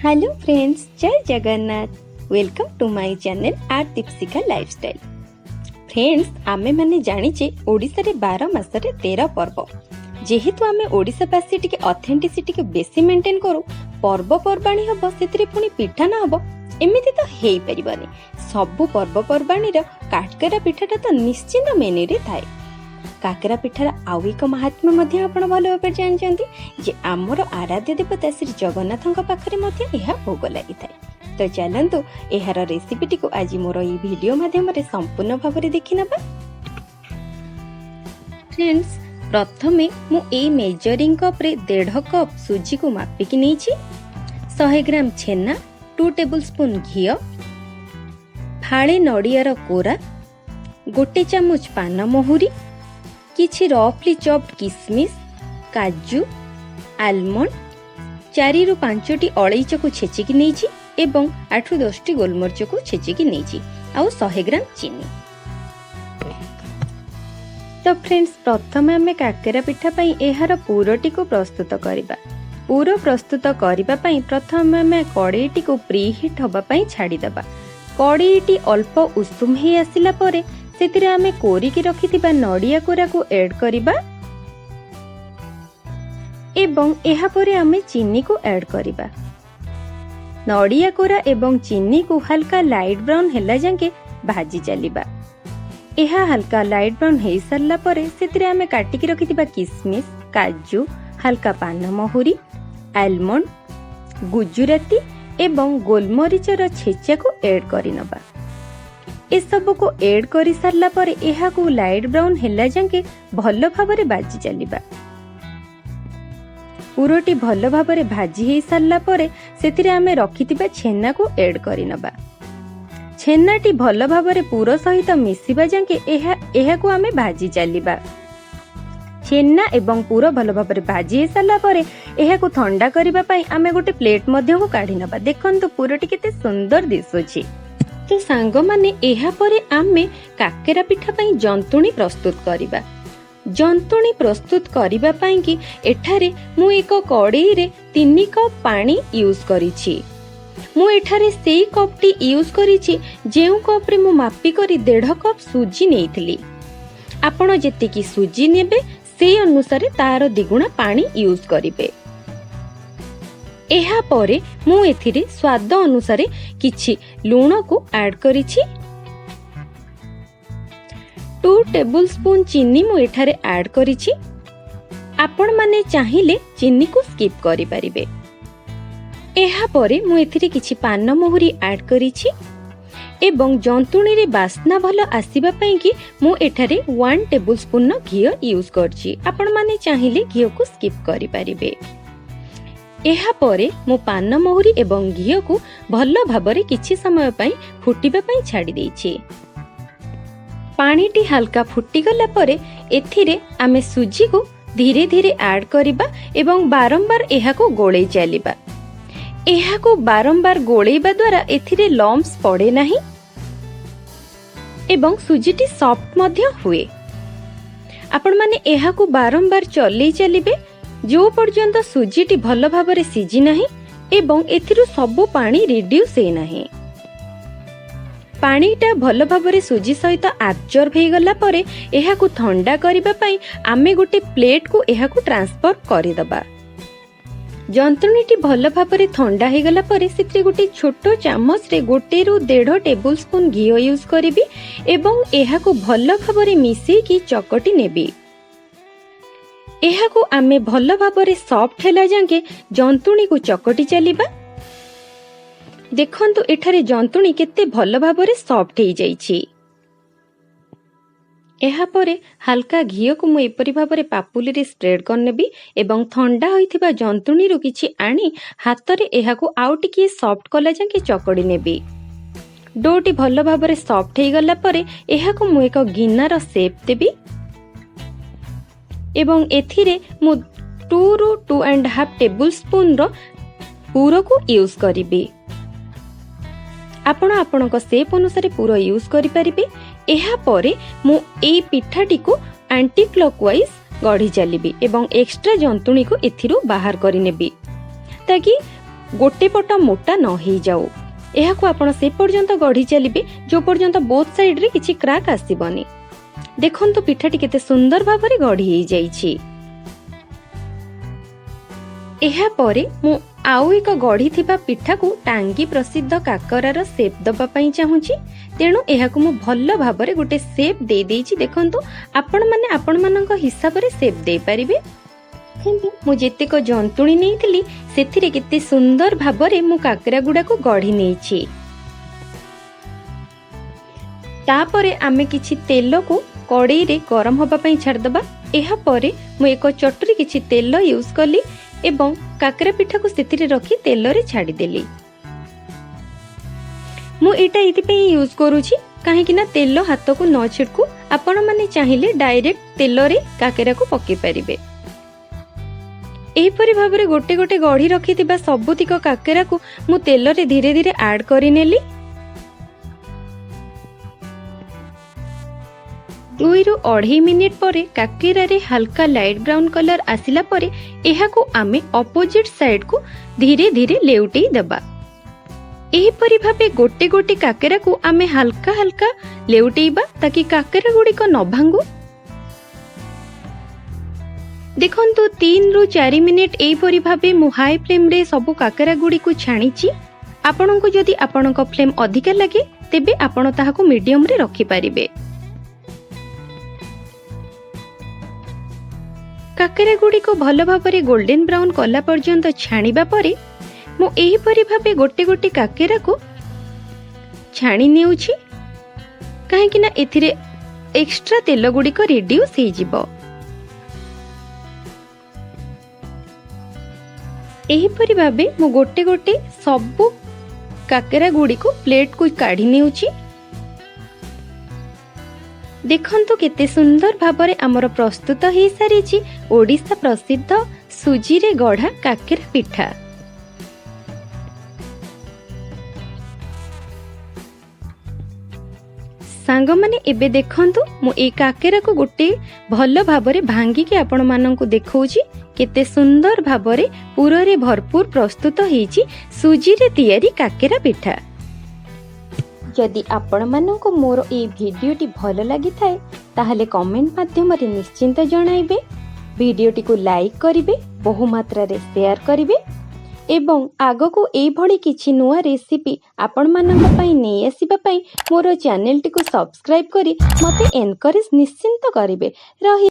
Hello friends, जय Jagannath. Welcome to my channel art Deepshikha lifestyle. Friends, आमे माने जानिचे ओडिसा रे 12 मासरे 13 पर्व। जेहेतु आमे ओडिसावासी टिके ऑथेंटिसिटी के बेसी मेंटेन करू, पर्व पर्वाणी हबो सेतिरे पुनी पिठा ना हबो एमिति तो हेई परिबनी। सबु पर्व पर्वाणी रो काटकेरा पिठाटा तो निश्चित मेन्यू रे थाए। काकेरा पिठार आउ एक महात्म्य मध्य आपण भल भाबे जानचंती जे आमर आराध्य देवता श्री जगन्नाथଙ୍କ पाखरे मध्य एहा भोग लागि थाए। तो चलंतु एहार रेसिपीटी को आज मोर ई वीडियो माध्यम रे संपूर्ण भाबरे देखि नबा। फ्रेंड्स, प्रथमे मु ए मेजरिंग कप रे 1.5 कप सुजी को मापी कि नेछि। 100 ग्राम छेना, 2 टेबल स्पून घी, फाळे नडियार कोरा, 1 चामच पान महुरी, किछि रफली चॉप्ड किसमिस, काजू, आलमंड, 4 ରୁ 5ଟି अलैच को छेचिकी नेछि एवं 8 ରୁ 10ଟି गोलमरिच को छेचिकी नेछि आउ 100 ग्राम चीनी। तो फ्रेंड्स, प्रथमे आमे काकेरा पिठा पई एहार पूरटी को प्रस्तुत करिबा। पूरो प्रस्तुत करिबा पई प्रथमे आमे कड़ाईटी को प्री हीट होबा पई छाडी दबा। कड़ाईटी अल्प उषुम हे आसिला परे सेतिरे आमे कोरिकी रखिथिबा नडिया कोरा को ऐड करिबा एवं एहा परे आमे चीनी को ऐड करिबा। नडिया कोरा एवं चीनी को हल्का लाइट ब्राउन हेला जांके भाजी चलिबा। एहा हल्का लाइट ब्राउन हे सरला परे सेतिरे आमे काटिकी रखिथिबा किसमिस, काजू, हल्का पान महुरी, आलमंड, गुजराती एवं गोलमरिचर छेचा को ऐड करि नबा। ए सब को ऐड करि सरला परे एहा को लाइट ब्राउन हेला जांके भलो भाबरे भाजी चलिबा। पुरोटी भलो भाबरे भाजी हे सरला परे सेतिरे आमे रखिथिबा छेना को ऐड करि नबा। छेनाटी भलो भाबरे पुरो सहित मिसिबा जांके एहा को आमे भाजी चलिबा। छेना एवं पुरो भलो भाबरे भाजी हे सरला परे एहा को ठंडा करिबा पई आमे गोटे प्लेट मध्य को काढी नबा। देखंतु पुरोटी केते सुंदर दिसुछि। तो सांग माने एहा परे आमे काकेरा पिठा पई जंतुणी प्रस्तुत करिबा। जंतुणी प्रस्तुत करिबा पई कि एठारे मु एक कड़ाई रे 3 कप पानी यूज करिछि। मु एठारे सेई कपटी यूज करिछि जेउ कप रे मु मापी करी 1.5 कप सुजी नेइथिली। आपण जेतिकी सुजी नेबे सेई अनुसार तार द्विगुणा पानी यूज करिवे। एहा परे मु एथिरे स्वाद अनुसार किछि लूण को ऐड करिछि। 2 टेबल स्पून चीनी मु एठारे ऐड करिछि। आपण माने चाहिले चीनी को स्किप करि परिबे। एहा परे मु एथिरे किछि पान महुरी ऐड करिछि एवं जंतुणी रे बास्ना भलो आसीबा पई कि मु एठारे 1 टेबल स्पून घी यूज करछि। आपण माने चाहिले घी को स्किप करि परिबे। एहा परे मु पान महुरी एवं घी को भलो भाबरे किछि समय पई फुटिबा पई छाडी देछि। पानीटी हल्का फुटी गला परे एथिरे आमे सुजी को धीरे धीरे ऐड करिबा एवं बारंबार एहा को गोळेई चलिबा। एहा को बारंबार गोळेइबा द्वारा एथिरे लम्प्स पड़े नाही एवं सुजीटी सॉफ्ट मध्य हुए। आपण माने एहा को बारंबार चलेई चलिबे जो पर्यंत सुजीटी भलो भाबरे सिझी नाही एवं एथिरु सबु पानी रिड्यूस हे नाही। पानीटा भलो भाबरे सुजी सहित एब्जॉर्ब हे गला परे एहा को ठंडा करिबा पई आमे गोटे प्लेट को एहा को ट्रांसफर करि दबा। जंतुणीटी भलो भाबरे ठंडा हे गला परे सेति गोटे छोटो चामच रे 1 ରୁ 1.5 टेबल स्पून घी यूज करिबी एवं एहा को भलो भाबरे मिसेई की चकटी नेबी। एहा को आमे भलो भाबरे सॉफ्ट हेला जांके जंतुणी को चकटी चलिबा। देखंतु एठारे जंतुणी केते भलो भाबरे सॉफ्ट हे जाईछि। एहा परे हल्का घी को मु एपरि भाबरे पापुली रे स्प्रेड करनेबी एवं ठंडा होइथिबा जंतुणी रो किछि आनी हातरे एहा को आउ टिके सॉफ्ट कला जांके चकडी नेबी। डोटी भलो भाबरे सॉफ्ट हे गला परे एहा को मु एक गिनार शेप देबी एवं एथिरे मु 2 ରୁ 2.5 टेबल स्पून रो पूरो को यूज करिबी। आपण आपणक शेप अनुसार पूरा यूज करि परिबे। एहा परे मु एई पिठाटी को एंटी क्लॉकवाइज गढ़ी चलिबी एवं एक्स्ट्रा जंतुणी को एथिरु बाहर करि नेबी ताकि गोटे पट मोटा न हो जाऊ। एहाकु आपण से पर्यंत गढ़ी चलिए जो पर्यंत बोथ साइड रे किछि क्राक आसीबनी। देखंतु पिठाटी केते सुंदर भाबरे गढ़ी हो जाइछि। एहा परे मु आउ एक गढ़ी थिबा पिठा को टांगी प्रसिद्ध काकरार सेप दबा पई चाहूची। तेणु एहाकु मु भल्ल भाबरे गोटे सेप दे देइछि। देखंतु आपण माने आपण मानक हिसाब रे सेप दे परिबे। मु जेतेक जंतुणी नेइथिली सेथिरे केते सुंदर भाबरे मु काकरा गुडा को गढ़ी नेइछि। तापरे आमे किछि तेल को कड़ाई रे गरम होबा पई छाड़ दबा। एहा परे मु एक चटुरी किछि तेल यूज कली एवं काकरा पिठा को सेथिरे रखी तेल रे छाड़ी देली। मु एटा इति पई यूज करूछि काहे कि ना तेल हाथ को न छिड़कू। आपण माने चाहिले डायरेक्ट तेल रे काकरा को पके परिबे। एहीपरि भाबरे गोटे गोटे गढ़ी रखिथिबा सबुतिक काकरा को मु तेल रे धीरे धीरे ऐड करि नेली। 2 ରୁ 2.5 मिनिट परे काकेरा रे हल्का लाइट ब्राउन कलर आसिला परे एहा को आमे ऑपोजिट साइड को धीरे धीरे लेउटेई देबा। एहीपरि भाबे गोटे गोटे काकेरा को आमे हल्का हल्का लेउटेइबा ताकि काकेरा गुडी को न भांगू। देखंतु 3 ରୁ 4 मिनिट एहीपरि भाबे मु हाई फ्लेम रे सब काकेरा गुडी को छाणीची। आपनको जदि आपनक फ्लेम अधिक लागे तेबे आपण ताहाको मीडियम रे रखि परिबे। काकेरा गुडी को भल भाबरे गोल्डन ब्राउन कला पर्यंत छाणीबा परे मु एहीपरि भाबे गोटे गोटे काकेरा को छाणी नेउछि काहे कि ना एथिरे एक्स्ट्रा तेल गुडी को रिड्यूस हे जिवो। एहीपरि भाबे मु गोटे गोटे सब काकेरा गुडी को प्लेट को काढी नेउछि। देखंतु केते सुंदर भाबरे हमर प्रस्तुत हे सारिछि ओडिसा प्रसिद्ध सुजी रे गढ़ा काकेरा पिठा। सांग माने एबे देखंतु मु ए काकेरा को गोटे भल भाबरे भांगी के आपण माननकु देखौछि केते सुंदर भाबरे पूरा रे भरपूर प्रस्तुत हेछि सुजी रे तयारी काकेरा पिठा। जदि आपण माननकु मोर ए भिडियोटी भल लागि थाए ताहले कमेंट माध्यम रे निश्चिंत जणाइबे। भिडियोटी को लाइक करिवे, बहु मात्रा रे शेयर करिवे एवं आगो को एई भली किछि नुवा रेसिपी आपण माननक पई नै आसीबा पई मोर चैनल टी को सब्सक्राइब करी मते एनकरेज निश्चिंत करिवे। रही